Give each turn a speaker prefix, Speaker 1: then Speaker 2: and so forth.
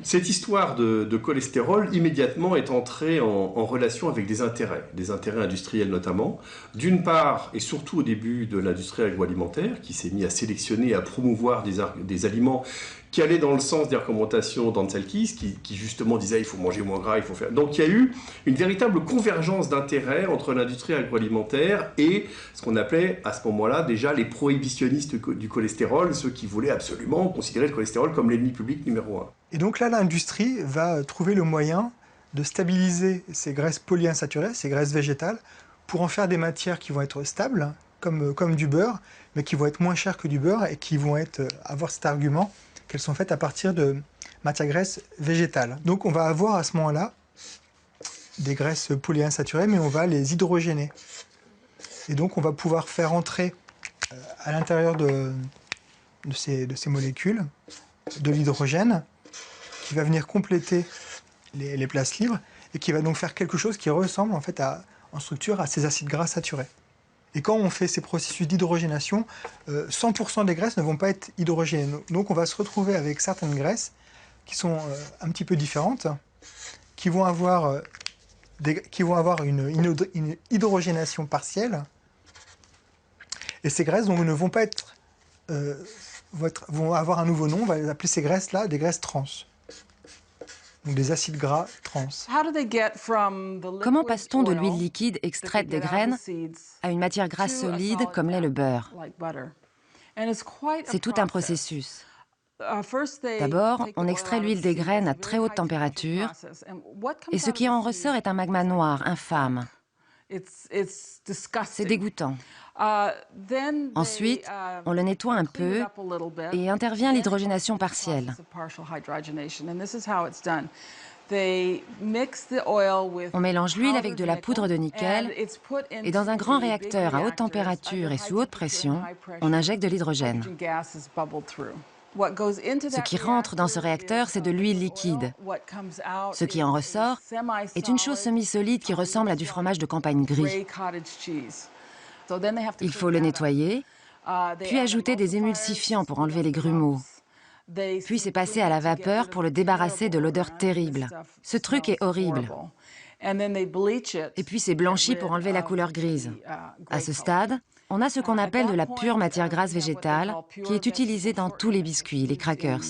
Speaker 1: Cette histoire de cholestérol, immédiatement, est entrée en relation avec des intérêts industriels notamment. D'une part, et surtout au début de l'industrie agroalimentaire, qui s'est mis à sélectionner et à promouvoir des aliments qui allaient dans le sens des recommandations d'Anselkis, qui justement disait il faut manger moins gras, il faut faire... Donc il y a eu une véritable convergence d'intérêts entre l'industrie agroalimentaire et ce qu'on appelait à ce moment-là déjà les prohibitionnistes du cholestérol, ceux qui voulaient absolument considérer le cholestérol comme l'ennemi public numéro un.
Speaker 2: Et donc là, l'industrie va trouver le moyen de stabiliser ces graisses polyinsaturées, ces graisses végétales, pour en faire des matières qui vont être stables, comme du beurre, mais qui vont être moins chères que du beurre et qui vont avoir cet argument qu'elles sont faites à partir de matières graisses végétales. Donc on va avoir à ce moment-là des graisses polyinsaturées, mais on va les hydrogéner. Et donc on va pouvoir faire entrer à l'intérieur de ces molécules de l'hydrogène qui va venir compléter les places libres et qui va donc faire quelque chose qui ressemble en fait en structure à ces acides gras saturés. Et quand on fait ces processus d'hydrogénation, 100% des graisses ne vont pas être hydrogénées. Donc on va se retrouver avec certaines graisses qui sont un petit peu différentes, qui vont avoir une hydrogénation partielle. Et ces graisses donc, ne vont pas être, vont avoir un nouveau nom, on va appeler ces graisses-là des graisses trans. Donc des acides gras trans.
Speaker 3: Comment passe-t-on de l'huile liquide extraite des graines à une matière grasse solide comme l'est le beurre? C'est tout un processus. D'abord, on extrait l'huile des graines à très haute température et ce qui en ressort est un magma noir, infâme. C'est dégoûtant. Ensuite, on le nettoie un peu et intervient l'hydrogénation partielle. On mélange l'huile avec de la poudre de nickel et dans un grand réacteur à haute température et sous haute pression, on injecte de l'hydrogène. Ce qui rentre dans ce réacteur, c'est de l'huile liquide. Ce qui en ressort est une chose semi-solide qui ressemble à du fromage de campagne gris. Il faut le nettoyer, puis ajouter des émulsifiants pour enlever les grumeaux. Puis c'est passé à la vapeur pour le débarrasser de l'odeur terrible. Ce truc est horrible. Et puis c'est blanchi pour enlever la couleur grise. À ce stade, on a ce qu'on appelle de la pure matière grasse végétale qui est utilisée dans tous les biscuits, les crackers.